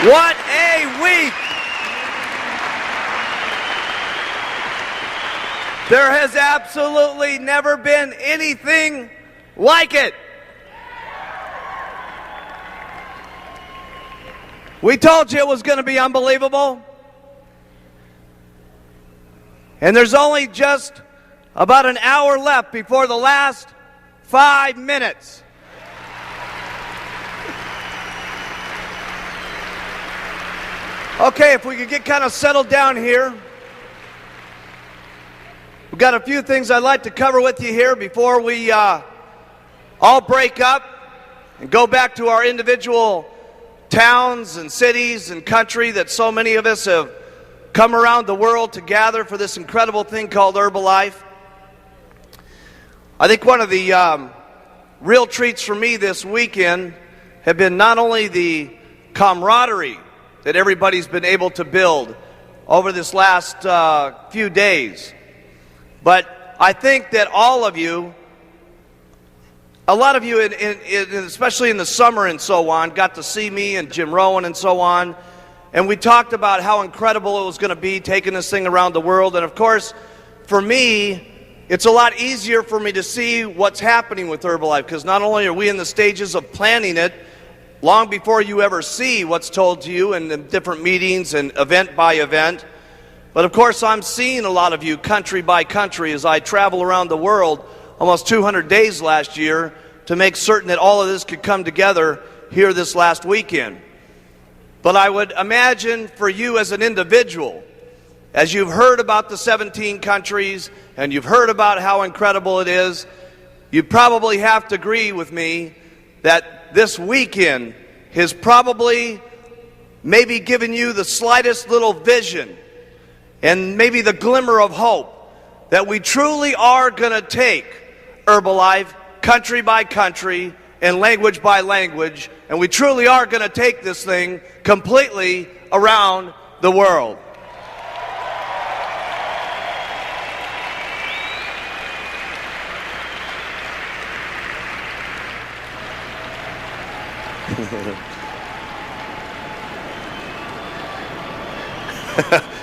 What a week! There has absolutely never been anything like it. We told you it was going to be unbelievable. And there's only just about an hour left before the last 5 minutes. Okay, if we could get kind of settled down here. We've got a few things I'd like to cover with you here before we all break up and go back to our individual towns and cities and country that so many of us have come around the world to gather for this incredible thing called Herbalife. I think one of the real treats for me this weekend have been not only the camaraderie that everybody's been able to build over this last few days, but I think that all of you, a lot of you, especially in the summer and so on, got to see me and Jim Rowan and so on, and we talked about how incredible it was going to be taking this thing around the world. And of course, for me, it's a lot easier for me to see what's happening with Herbalife, because not only are we in the stages of planning it long before you ever see what's told to you in the different meetings and event by event, but of course I'm seeing a lot of you country by country as I travel around the world almost 200 days last year to make certain that all of this could come together here this last weekend. But I would imagine for you as an individual, as you've heard about the 17 countries and you've heard about how incredible it is, you probably have to agree with me that this weekend has probably maybe given you the slightest little vision and maybe the glimmer of hope that we truly are going to take Herbalife country by country and language by language, and we truly are going to take this thing completely around the world.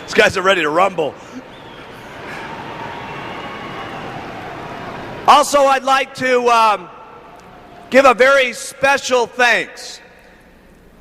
These guys are ready to rumble. Also, I'd like to give a very special thanks.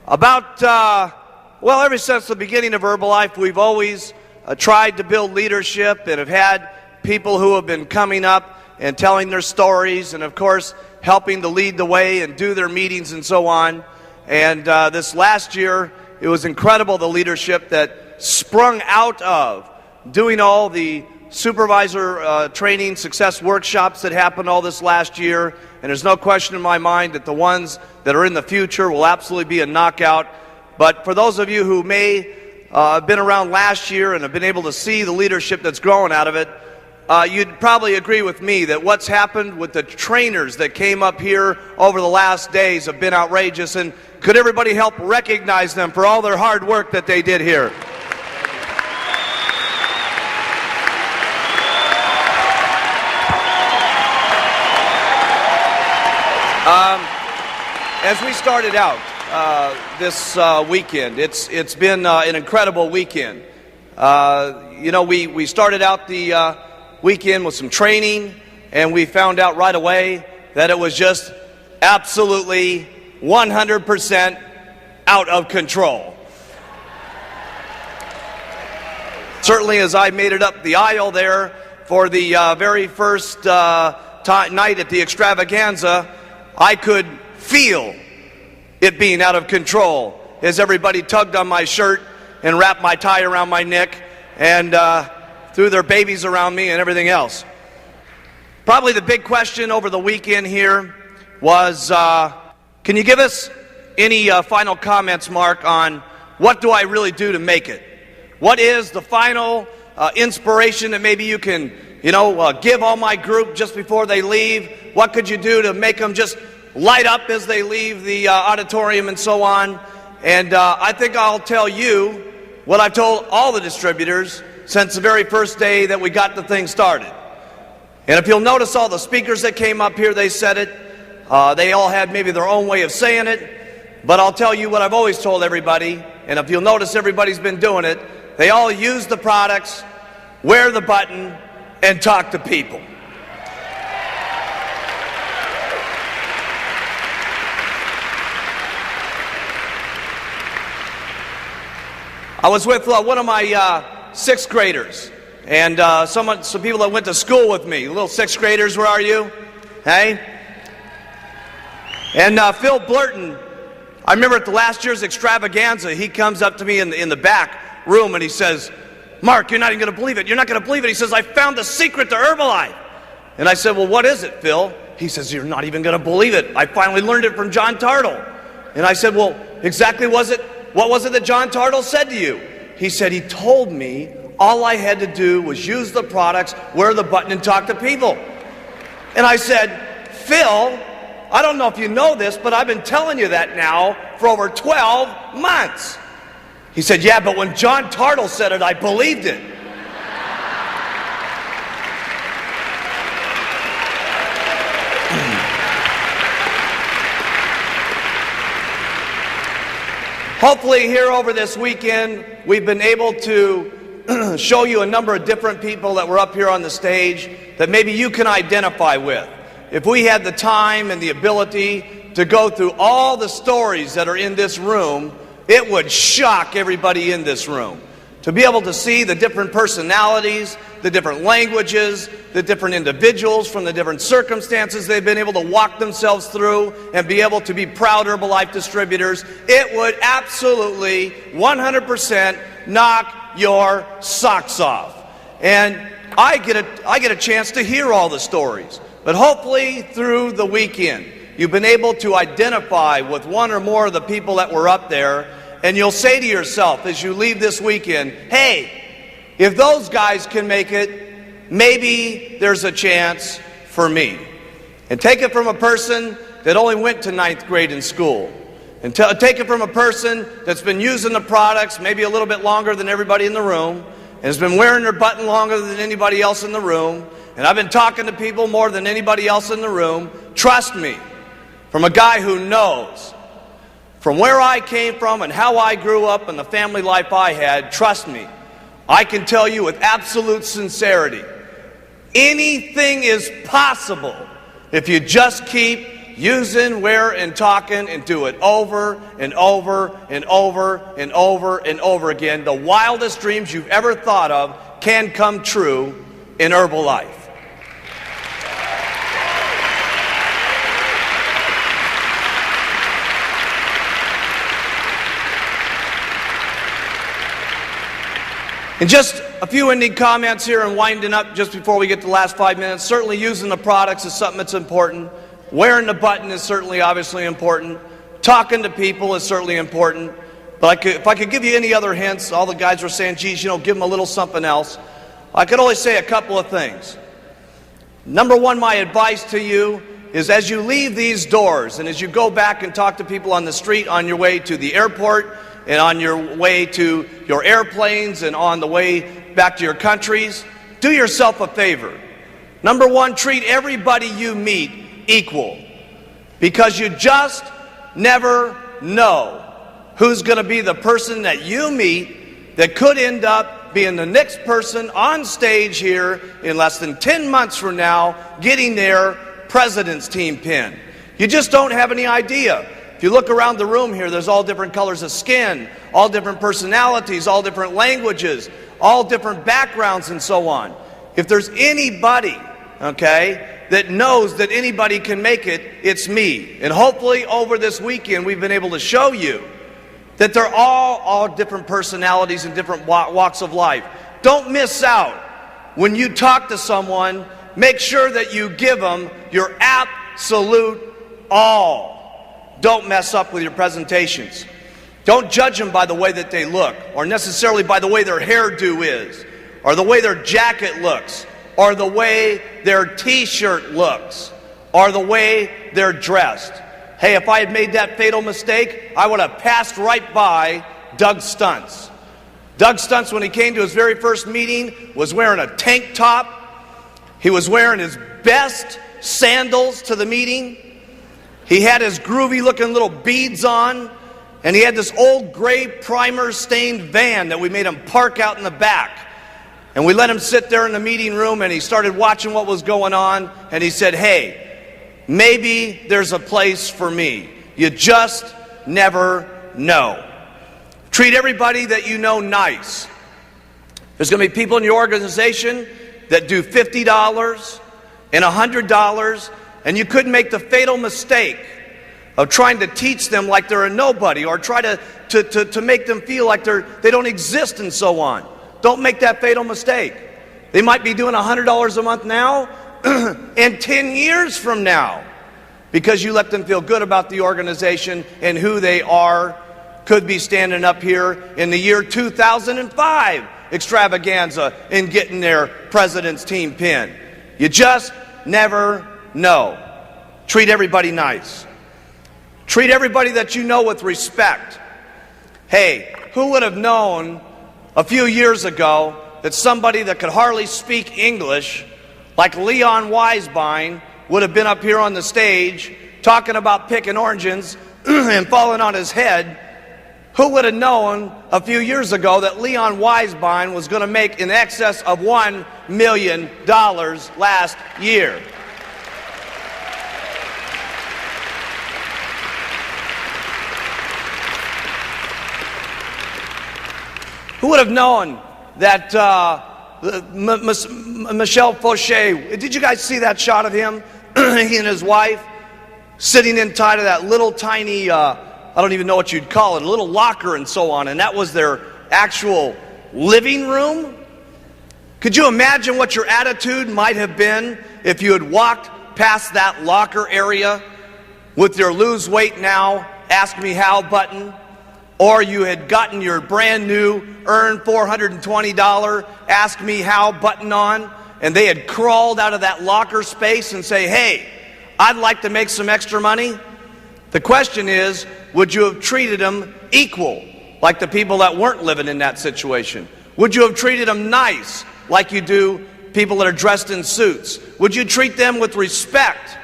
Ever since the beginning of Herbalife, we've always tried to build leadership and have had people who have been coming up and telling their stories and, of course, helping to lead the way and do their meetings and so on. And this last year, it was incredible, the leadership that sprung out of doing all the supervisor training success workshops that happened all this last year. And there's no question in my mind that the ones that are in the future will absolutely be a knockout. But for those of you who may have been around last year and have been able to see the leadership that's growing out of it, you'd probably agree with me that what's happened with the trainers that came up here over the last days have been outrageous. And could everybody help recognize them for all their hard work that they did here? As we started out this weekend, it's been an incredible weekend. We started out the weekend with some training, and we found out right away that it was just absolutely 100% out of control. Certainly, as I made it up the aisle there for the very first night at the extravaganza, I could feel it being out of control as everybody tugged on my shirt and wrapped my tie around my neck and threw their babies around me and everything else. Probably the big question over the weekend here was, can you give us any final comments, Mark, on what do I really do to make it? What is the final inspiration that maybe you can, give all my group just before they leave? What could you do to make them just light up as they leave the auditorium and so on? And I think I'll tell you what I've told all the distributors since the very first day that we got the thing started. And if you'll notice all the speakers that came up here, they said it. They all had maybe their own way of saying it. But I'll tell you what I've always told everybody, and if you'll notice, everybody's been doing it. They all use the products, wear the button, and talk to people. I was with one of my sixth graders, and some people that went to school with me. Little sixth graders, where are you? Hey? And Phil Blurton, I remember at the last year's extravaganza, he comes up to me in the back room and he says, "Mark, you're not even going to believe it. You're not going to believe it." He says, "I found the secret to Herbalife." And I said, "Well, what is it, Phil?" He says, "You're not even going to believe it. I finally learned it from John Tartle." And I said, "Well, exactly what was it that John Tartle said to you?" He said, "He told me all I had to do was use the products, wear the button, and talk to people." And I said, "Phil, I don't know if you know this, but I've been telling you that now for over 12 months. He said, "Yeah, but when John Tartle said it, I believed it." Hopefully here over this weekend, we've been able to show you a number of different people that were up here on the stage that maybe you can identify with. If we had the time and the ability to go through all the stories that are in this room, it would shock everybody in this room. To be able to see the different personalities, the different languages, the different individuals from the different circumstances they've been able to walk themselves through and be able to be proud Herbalife distributors, it would absolutely 100% knock your socks off. And I get a chance to hear all the stories. But hopefully through the weekend, you've been able to identify with one or more of the people that were up there, and you'll say to yourself as you leave this weekend, "Hey, if those guys can make it, maybe there's a chance for me." And take it from a person that only went to 9th grade in school. And take it from a person that's been using the products maybe a little bit longer than everybody in the room, and has been wearing their button longer than anybody else in the room. And I've been talking to people more than anybody else in the room. Trust me, from a guy who knows from where I came from and how I grew up and the family life I had, trust me, I can tell you with absolute sincerity, anything is possible if you just keep using, wear, and talking and do it over and over and over and over and over again. The wildest dreams you've ever thought of can come true in Herbalife. And just a few ending comments here and winding up just before we get to the last 5 minutes. Certainly using the products is something that's important. Wearing the button is certainly obviously important. Talking to people is certainly important. But if I could give you any other hints, all the guys were saying, "Geez, give them a little something else." I could only say a couple of things. Number one, my advice to you is as you leave these doors and as you go back and talk to people on the street on your way to the airport, and on your way to your airplanes and on the way back to your countries, do yourself a favor. Number one, treat everybody you meet equal, because you just never know who's going to be the person that you meet that could end up being the next person on stage here in less than 10 months from now getting their President's Team pin. You just don't have any idea. If you look around the room here, there's all different colors of skin, all different personalities, all different languages, all different backgrounds, and so on. If there's anybody, okay, that knows that anybody can make it, it's me. And hopefully over this weekend, we've been able to show you that they're all different personalities and different walks of life. Don't miss out. When you talk to someone, make sure that you give them your absolute all. Don't mess up with your presentations. Don't judge them by the way that they look, or necessarily by the way their hairdo is, or the way their jacket looks, or the way their t-shirt looks, or the way they're dressed. Hey, if I had made that fatal mistake, I would have passed right by Doug Stuntz. Doug Stuntz, when he came to his very first meeting, was wearing a tank top. He was wearing his best sandals to the meeting. He had his groovy looking little beads on, and he had this old gray primer-stained van that we made him park out in the back. And we let him sit there in the meeting room, and he started watching what was going on, and he said, hey, maybe there's a place for me. You just never know. Treat everybody that you know nice. There's going to be people in your organization that do $50 and $100, and you couldn't make the fatal mistake of trying to teach them like they're a nobody, or try to make them feel like they don't exist and so on. Don't make that fatal mistake. They might be doing $100 a month now and 10 years from now, because you let them feel good about the organization and who they are, could be standing up here in the year 2005 extravaganza and getting their president's team pin. You just never know. Treat everybody nice. Treat everybody that you know with respect. Hey, who would have known a few years ago that somebody that could hardly speak English, like Leon Weisbein, would have been up here on the stage talking about picking oranges and falling on his head? Who would have known a few years ago that Leon Weisbein was going to make in excess of $1 million last year? Who would have known that Michel Fauché, did you guys see that shot of him? He and his wife sitting inside of that little tiny, I don't even know what you'd call it, a little locker and so on, and that was their actual living room? Could you imagine what your attitude might have been if you had walked past that locker area with your lose weight now, ask me how button? Or you had gotten your brand new, earned $420 Ask Me How button on, and they had crawled out of that locker space and say, hey, I'd like to make some extra money. The question is, would you have treated them equal, like the people that weren't living in that situation? Would you have treated them nice, like you do people that are dressed in suits? Would you treat them with respect,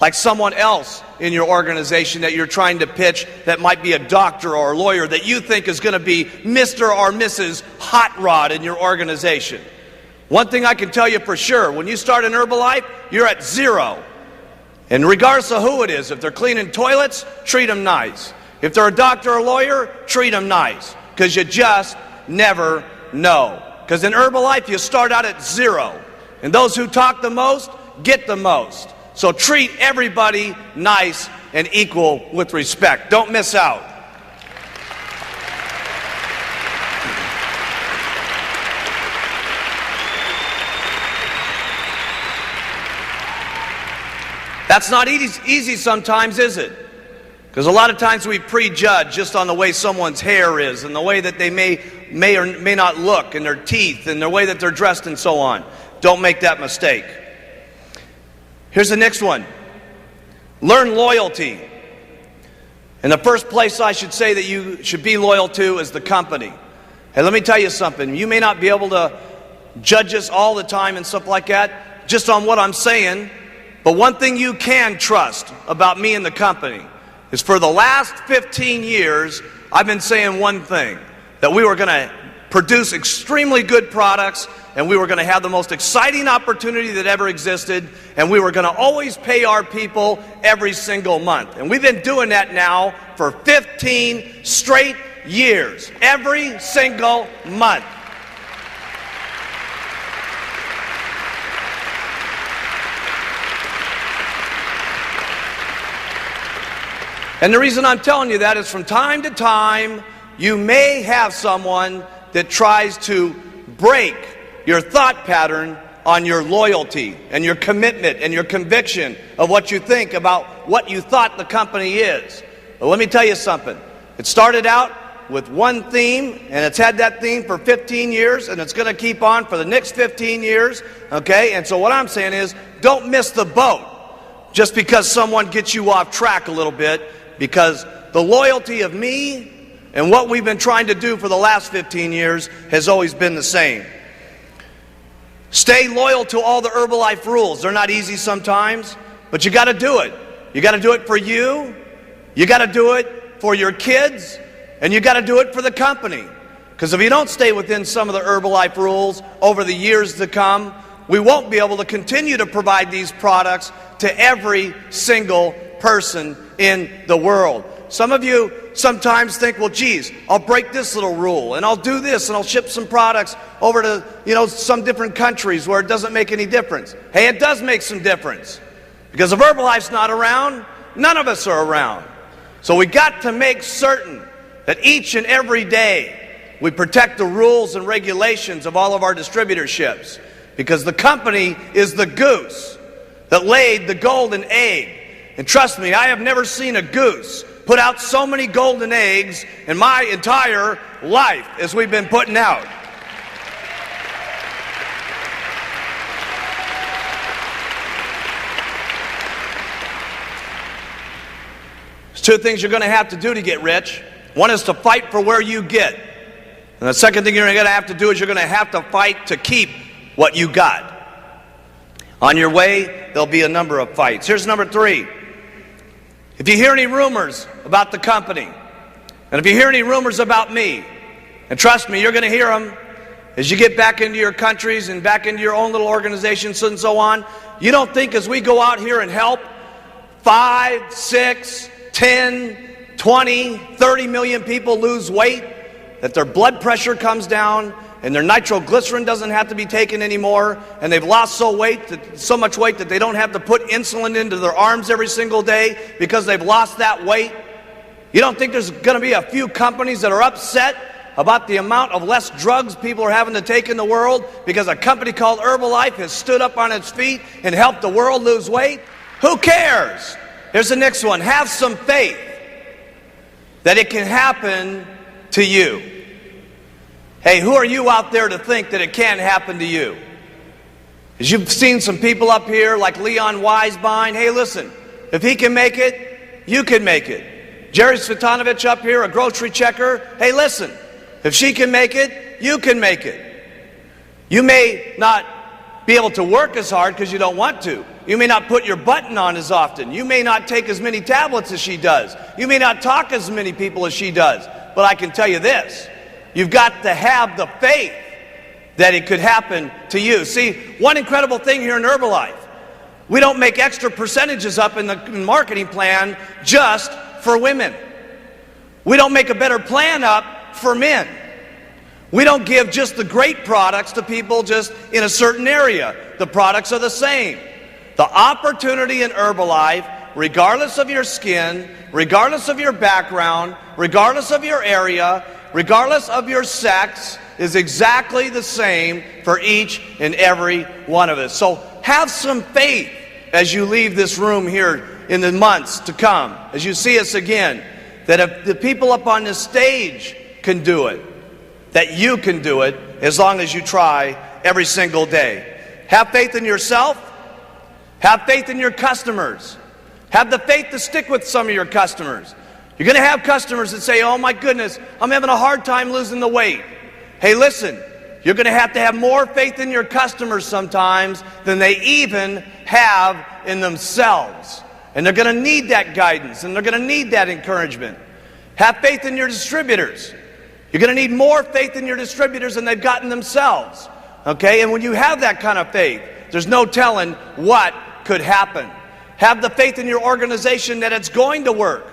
like someone else in your organization that you're trying to pitch that might be a doctor or a lawyer that you think is going to be Mr. or Mrs. Hot Rod in your organization? One thing I can tell you for sure, when you start in Herbalife, you're at zero. And regardless of who it is, if they're cleaning toilets, treat them nice. If they're a doctor or a lawyer, treat them nice, because you just never know. Because in Herbalife, you start out at zero. And those who talk the most get the most. So treat everybody nice and equal with respect. Don't miss out. That's not easy sometimes, is it? Because a lot of times we prejudge just on the way someone's hair is and the way that they may or may not look, and their teeth and the way that they're dressed and so on. Don't make that mistake. Here's the next one. Learn loyalty. And the first place I should say that you should be loyal to is the company. Hey, let me tell you something. You may not be able to judge us all the time and stuff like that just on what I'm saying, but one thing you can trust about me and the company is for the last 15 years, I've been saying one thing, that we were going to produce extremely good products, and we were going to have the most exciting opportunity that ever existed, and we were going to always pay our people every single month. And we've been doing that now for 15 straight years, every single month. And the reason I'm telling you that is from time to time, you may have someone that tries to break your thought pattern on your loyalty and your commitment and your conviction of what you think about what you thought the company is. But let me tell you something. It started out with one theme, and it's had that theme for 15 years, and it's going to keep on for the next 15 years, okay? And so what I'm saying is, don't miss the boat just because someone gets you off track a little bit, because the loyalty of me and what we've been trying to do for the last 15 years has always been the same. Stay loyal to all the Herbalife rules. They're not easy sometimes, but you got to do it. You got to do it for you. You got to do it for your kids, and you got to do it for the company. Because if you don't stay within some of the Herbalife rules over the years to come, we won't be able to continue to provide these products to every single person in the world. Some of you sometimes think, well, geez, I'll break this little rule, and I'll do this, and I'll ship some products over to, some different countries where it doesn't make any difference. Hey, it does make some difference. Because if Herbalife's not around, none of us are around. So we got to make certain that each and every day we protect the rules and regulations of all of our distributorships. Because the company is the goose that laid the golden egg. And trust me, I have never seen a goose put out so many golden eggs in my entire life as we've been putting out. There's two things you're going to have to do to get rich. One is to fight for where you get. And the second thing you're going to have to do is you're going to have to fight to keep what you got. On your way, there'll be a number of fights. Here's number 3. If you hear any rumors about the company, and if you hear any rumors about me, and trust me, you're going to hear them as you get back into your countries and back into your own little organizations and so on. You don't think as we go out here and help 5, 6, 10, 20, 30 million people lose weight, that their blood pressure comes down and their nitroglycerin doesn't have to be taken anymore, and they've lost so much weight that they don't have to put insulin into their arms every single day because they've lost that weight? You don't think there's going to be a few companies that are upset about the amount of less drugs people are having to take in the world because a company called Herbalife has stood up on its feet and helped the world lose weight? Who cares? Here's the next one. Have some faith that it can happen to you. Hey, who are you out there to think that it can't happen to you? As you've seen some people up here like Leon Weisbein. Hey, listen, if he can make it, you can make it. Jerry Svetanovich up here, a grocery checker. Hey, listen, if she can make it, you can make it. You may not be able to work as hard because you don't want to. You may not put your button on as often. You may not take as many tablets as she does. You may not talk as many people as she does. But I can tell you this. You've got to have the faith that it could happen to you. See, one incredible thing here in Herbalife, we don't make extra percentages up in the marketing plan just for women. We don't make a better plan up for men. We don't give just the great products to people just in a certain area. The products are the same. The opportunity in Herbalife, regardless of your skin, regardless of your background, regardless of your area, regardless of your sex, is exactly the same for each and every one of us. So have some faith as you leave this room here in the months to come, as you see us again, that if the people up on this stage can do it, that you can do it as long as you try every single day. Have faith in yourself. Have faith in your customers. Have the faith to stick with some of your customers. You're going to have customers that say, oh my goodness, I'm having a hard time losing the weight. Hey, listen, you're going to have more faith in your customers sometimes than they even have in themselves. And they're going to need that guidance, and they're going to need that encouragement. Have faith in your distributors. You're going to need more faith in your distributors than they've gotten themselves. Okay? And when you have that kind of faith, there's no telling what could happen. Have the faith in your organization that it's going to work.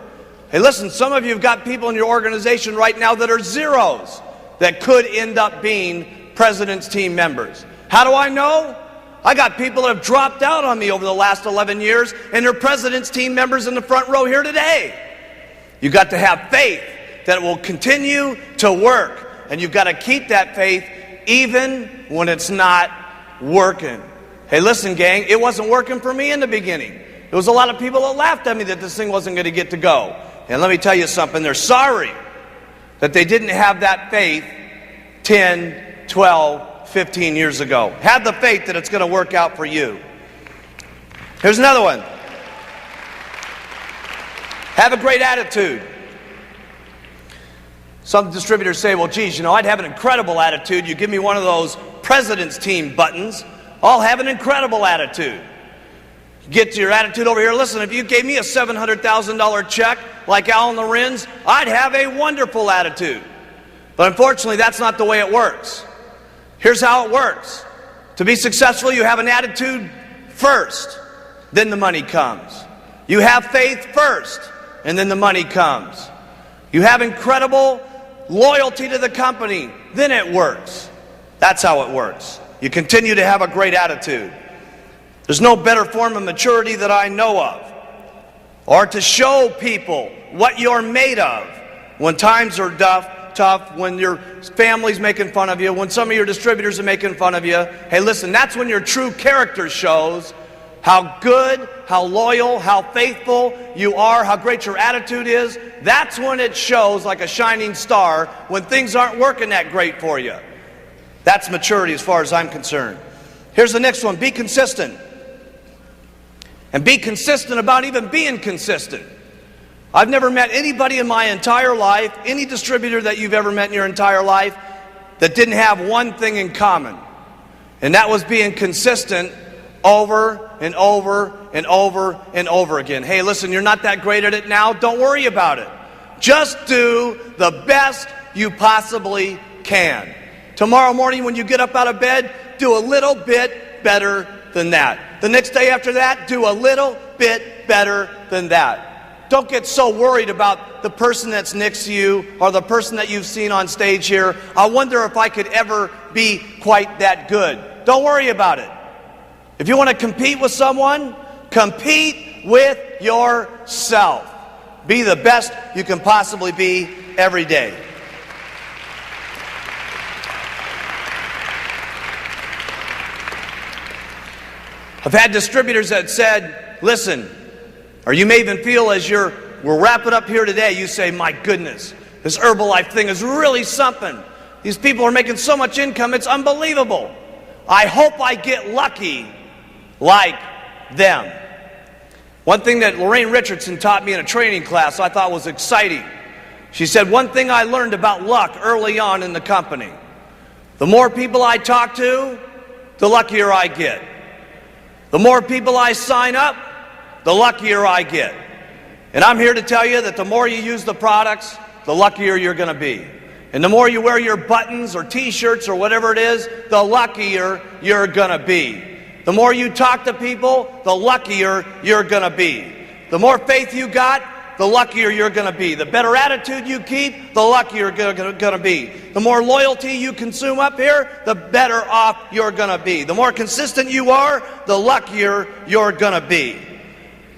Hey, listen, some of you have got people in your organization right now that are zeros that could end up being president's team members. How do I know? I got people that have dropped out on me over the last 11 years, and they're president's team members in the front row here today. You've got to have faith that it will continue to work, and you've got to keep that faith even when it's not working. Hey, listen, gang, it wasn't working for me in the beginning. There was a lot of people that laughed at me that this thing wasn't going to get to go. And let me tell you something, they're sorry that they didn't have that faith 10, 12, 15 years ago. Have the faith that it's going to work out for you. Here's another one. Have a great attitude. Some distributors say, well, geez, I'd have an incredible attitude. You give me one of those president's team buttons, I'll have an incredible attitude. Get your attitude over here. Listen, if you gave me a $700,000 check like Alan Lorenz, I'd have a wonderful attitude. But unfortunately, that's not the way it works. Here's how it works. To be successful, you have an attitude first, then the money comes. You have faith first, and then the money comes. You have incredible loyalty to the company, then it works. That's how it works. You continue to have a great attitude. There's no better form of maturity that I know of, or to show people what you're made of when times are tough, when your family's making fun of you, when some of your distributors are making fun of you. Hey, listen, that's when your true character shows how good, how loyal, how faithful you are, how great your attitude is. That's when it shows like a shining star when things aren't working that great for you. That's maturity as far as I'm concerned. Here's the next one. Be consistent. And be consistent about even being consistent. I've never met anybody in my entire life, any distributor that you've ever met in your entire life, that didn't have one thing in common. And that was being consistent over and over and over and over again. Hey, listen, you're not that great at it now. Don't worry about it. Just do the best you possibly can. Tomorrow morning when you get up out of bed, do a little bit better than that. The next day after that, do a little bit better than that. Don't get so worried about the person that's next to you or the person that you've seen on stage here. I wonder if I could ever be quite that good. Don't worry about it. If you want to compete with someone, compete with yourself. Be the best you can possibly be every day. I've had distributors that said, listen, or you may even feel as we're wrapping up here today, you say, my goodness, this Herbalife thing is really something. These people are making so much income, it's unbelievable. I hope I get lucky like them. One thing that Lorraine Richardson taught me in a training class I thought was exciting. She said, one thing I learned about luck early on in the company, the more people I talk to, the luckier I get. The more people I sign up, the luckier I get. And I'm here to tell you that the more you use the products, the luckier you're going to be. And the more you wear your buttons or t-shirts or whatever it is, the luckier you're going to be. The more you talk to people, the luckier you're going to be. The more faith you got, the luckier you're going to be. The better attitude you keep, the luckier you're going to be. The more loyalty you consume up here, the better off you're going to be. The more consistent you are, the luckier you're going to be.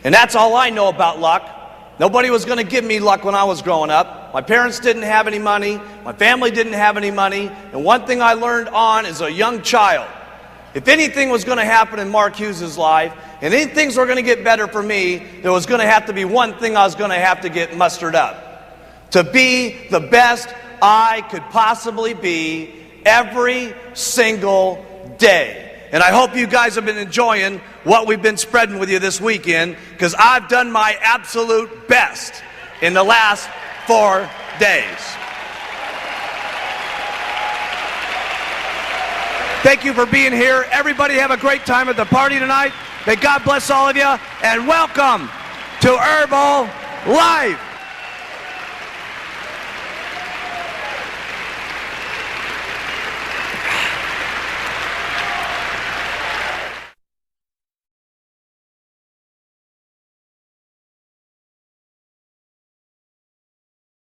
And that's all I know about luck. Nobody was going to give me luck when I was growing up. My parents didn't have any money. My family didn't have any money. And one thing I learned on as a young child, if anything was going to happen in Mark Hughes' life, and any things were going to get better for me, there was going to have to be one thing I was going to have to get mustered up. To be the best I could possibly be every single day. And I hope you guys have been enjoying what we've been spreading with you this weekend, because I've done my absolute best in the last 4 days. Thank you for being here. Everybody have a great time at the party tonight. May God bless all of you, and welcome to Herbalife.